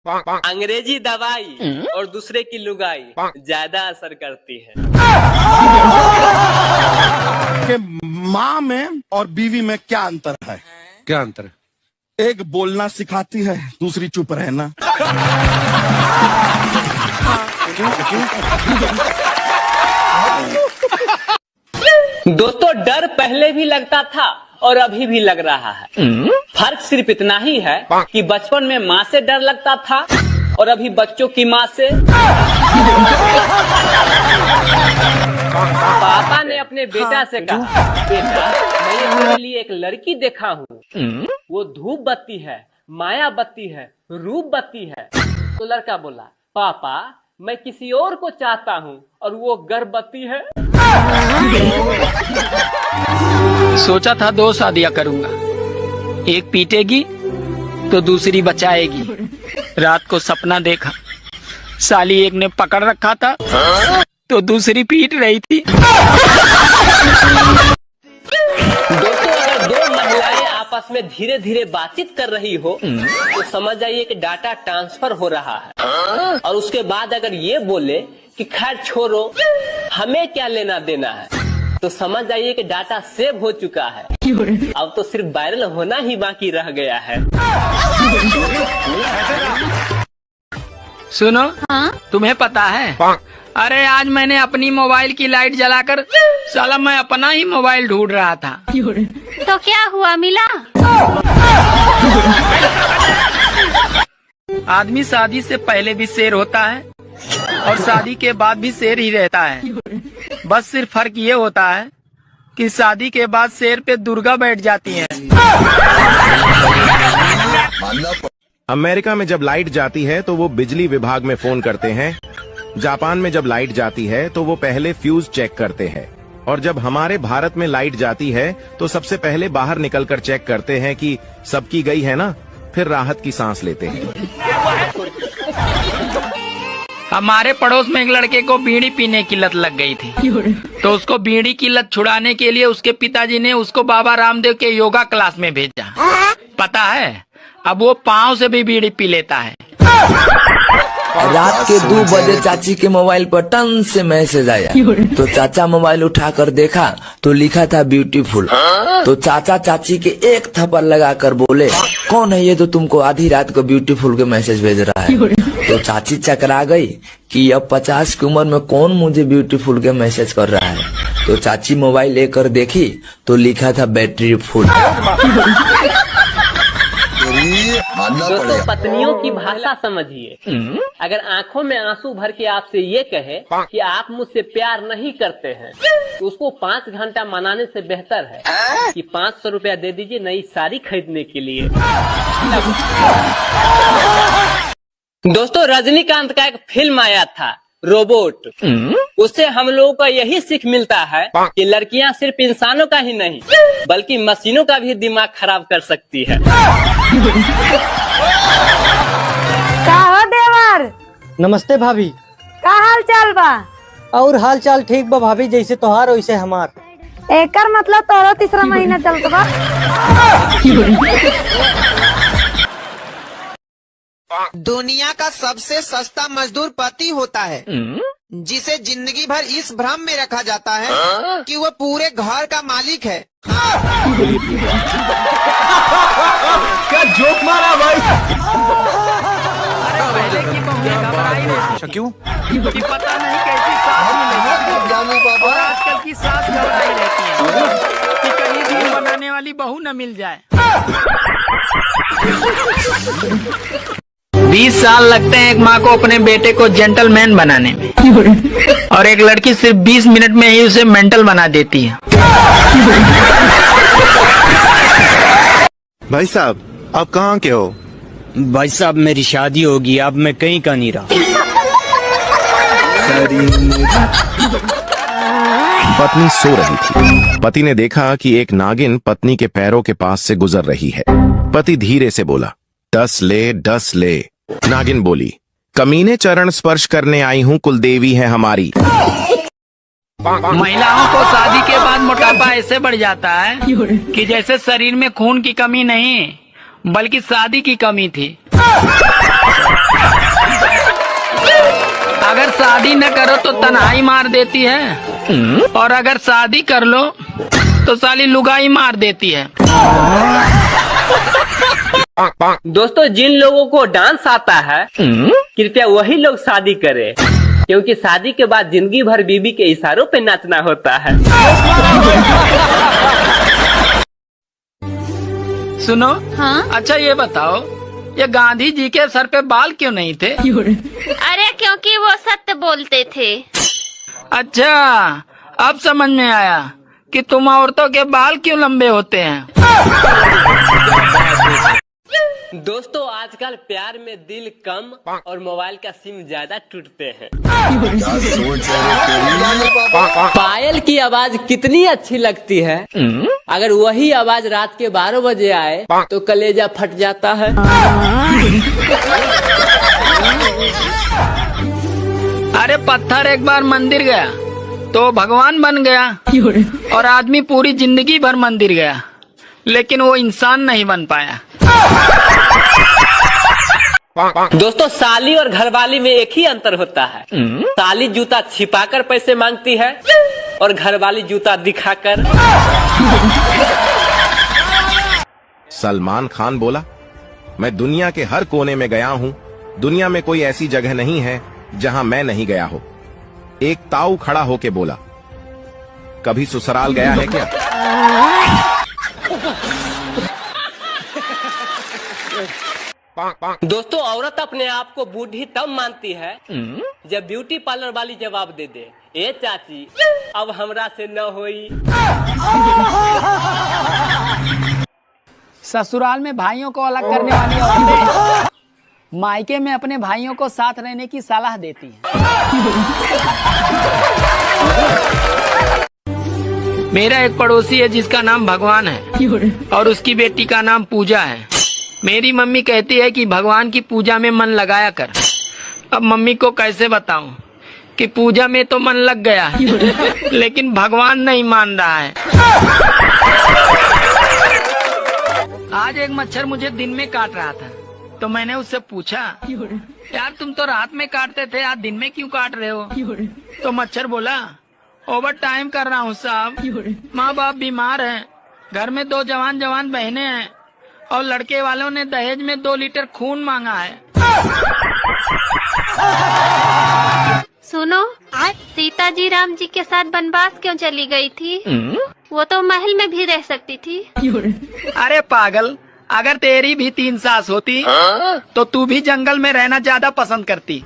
अंग्रेजी दवाई और दूसरे की लुगाई ज्यादा असर करती है। कि माँ में और बीवी में क्या अंतर है? क्या अंतर है? एक बोलना सिखाती है, दूसरी चुप रहना। दोस्तों, डर पहले भी लगता था और अभी भी लग रहा है। फर्क सिर्फ इतना ही है कि बचपन में माँ से डर लगता था और अभी बच्चों की माँ से। पापा ने अपने बेटा से कहा, बेटा मैंने तेरे लिए एक लड़की देखा हूँ, वो धूप बत्ती है, माया बत्ती है, रूप बत्ती है। तो लड़का बोला, पापा मैं किसी और को चाहता हूँ और वो गर्भवती है। सोचा था 2 शादियां करूंगा, एक पीटेगी तो दूसरी बचाएगी। रात को सपना देखा, साली एक ने पकड़ रखा था तो दूसरी पीट रही थी। दोस्तों, अगर 2 महिलाएं आपस में धीरे धीरे बातचीत कर रही हो तो समझ जाइए कि डाटा ट्रांसफर हो रहा है। और उसके बाद अगर ये बोले कि खैर छोड़ो, हमें क्या लेना देना है, तो समझ जाइए कि डाटा सेव हो चुका है। अब तो सिर्फ वायरल होना ही बाकी रह गया है। सुनो, तुम्हें पता है, अरे आज मैंने अपनी मोबाइल की लाइट जलाकर साला मैं अपना ही मोबाइल ढूंढ रहा था। तो क्या हुआ, मिला? आदमी शादी से पहले भी शेर होता है और शादी के बाद भी शेर ही रहता है। बस सिर्फ फर्क ये होता है कि शादी के बाद शेर पे दुर्गा बैठ जाती है। अमेरिका में जब लाइट जाती है तो वो बिजली विभाग में फोन करते हैं। जापान में जब लाइट जाती है तो वो पहले फ्यूज चेक करते हैं। और जब हमारे भारत में लाइट जाती है तो सबसे पहले बाहर निकलकर चेक करते हैं कि सबकी गई है ना, फिर राहत की सांस लेते हैं। हमारे पड़ोस में एक लड़के को बीड़ी पीने की लत लग गई थी, तो उसको बीड़ी की लत छुड़ाने के लिए उसके पिताजी ने उसको बाबा रामदेव के योगा क्लास में भेजा। पता है, अब वो पाँव से भी बीड़ी पी लेता है। रात के 2 बजे चाची के मोबाइल पर टन से मैसेज आया, तो चाचा मोबाइल उठाकर देखा तो लिखा था ब्यूटीफुल। तो चाचा चाची के एक थप्पड़ लगाकर बोले, कौन है ये तो तुमको आधी रात को ब्यूटीफुल के मैसेज भेज रहा है। तो चाची चकरा गई कि अब 50 की उम्र में कौन मुझे ब्यूटीफुल के मैसेज कर रहा है। तो चाची मोबाइल लेकर देखी तो लिखा था बैटरी फुल। दोस्तों, पत्नियों की भाषा समझिए। अगर आंखों में आंसू भर के आपसे ये कहे कि आप मुझसे प्यार नहीं करते हैं, तो उसको 5 घंटा मनाने से बेहतर है कि 500 रुपया दे दीजिए नई साड़ी खरीदने के लिए। दोस्तों, रजनीकांत का एक फिल्म आया था, रोबोट। उससे हम लोगों को यही सीख मिलता है कि लड़कियां सिर्फ इंसानों का ही नहीं बल्कि मशीनों का भी दिमाग खराब कर सकती है। का हो देवर? नमस्ते भाभी। का हाल चाल बा? और हाल चाल ठीक बा भाभी, जैसे तोहार वैसे हमार। एकर मतलब तोरो 3रा महीना चलत बा। दुनिया का सबसे सस्ता मजदूर पति होता है, जिसे जिंदगी भर इस भ्रम में रखा जाता है कि वह पूरे घर का मालिक है। क्या जोक मारा भाई? पहले की बहुएं घबराई रहती थी। क्यों? कि पता नहीं कैसी सास मिलेगी, और आजकल की सास घबराई रहती है कि कहीं भी बनाने वाली बहू न मिल जाए। 20 साल लगते हैं एक माँ को अपने बेटे को जेंटलमैन बनाने में, और एक लड़की सिर्फ 20 मिनट में ही उसे मेंटल बना देती है। भाई साहब, आप कहाँ के हो? भाई साहब, मेरी शादी होगी, अब मैं कहीं का नहीं रहा। पत्नी सो रही थी। पति ने देखा कि एक नागिन पत्नी के पैरों के पास से गुजर रही है। पति धीरे से बोला, 10 ले 10 ले। नागिन बोली, कमीने चरण स्पर्श करने आई हूँ, कुलदेवी है हमारी। महिलाओं को शादी के बाद मोटापा ऐसे बढ़ जाता है कि जैसे शरीर में खून की कमी नहीं बल्कि शादी की कमी थी। शादी न करो तो तन्हाई मार देती है, और अगर शादी कर लो तो साली लुगाई मार देती है। दोस्तों, जिन लोगों को डांस आता है कृपया वही लोग शादी करें, क्योंकि शादी के बाद जिंदगी भर बीबी के इशारों पे नाचना होता है। सुनो, हाँ? अच्छा ये बताओ, ये गांधी जी के सर पे बाल क्यों नहीं थे? अरे क्योंकि वो सत्य बोलते थे। अच्छा, अब समझ में आया कि तुम औरतों के बाल क्यों लंबे होते हैं। दोस्तों, आजकल प्यार में दिल कम और मोबाइल का सिम ज्यादा टूटते हैं। पायल की आवाज कितनी अच्छी लगती है, अगर वही आवाज रात के 12 बजे आए तो कलेजा फट जाता है। अरे पत्थर एक बार मंदिर गया तो भगवान बन गया, और आदमी पूरी जिंदगी भर मंदिर गया लेकिन वो इंसान नहीं बन पाया। दोस्तों, साली और घरवाली में एक ही अंतर होता है। साली जूता छिपाकर पैसे मांगती है और घरवाली जूता दिखाकर। सलमान खान बोला, मैं दुनिया के हर कोने में गया हूँ, दुनिया में कोई ऐसी जगह नहीं है जहाँ मैं नहीं गया हो। एक ताऊ खड़ा होके बोला, कभी ससुराल गया है क्या? दोस्तों, औरत अपने आप को बूढ़ी तब मानती है जब ब्यूटी पार्लर वाली जवाब दे दे, ए चाची अब हमरा से न होई। ससुराल में भाइयों को अलग करने वाली औरतें मायके में अपने भाइयों को साथ रहने की सलाह देती हैं। मेरा एक पड़ोसी है जिसका नाम भगवान है और उसकी बेटी का नाम पूजा है। मेरी मम्मी कहती है कि भगवान की पूजा में मन लगाया कर। अब मम्मी को कैसे बताऊं कि पूजा में तो मन लग गया लेकिन भगवान नहीं मान रहा है। आज एक मच्छर मुझे दिन में काट रहा था तो मैंने उससे पूछा, यार तुम तो रात में काटते थे, आज दिन में क्यों काट रहे हो? तो मच्छर बोला, ओवर टाइम कर रहा हूँ साहब, माँ बाप बीमार हैं, घर में 2 जवान बहनें हैं और लड़के वालों ने दहेज में 2 लीटर खून मांगा है। सुनो, सीता जी राम जी के साथ वनवास क्यों चली गई थी? वो तो महल में भी रह सकती थी। अरे पागल, अगर तेरी भी 3 सास होती तो तू भी जंगल में रहना ज्यादा पसंद करती।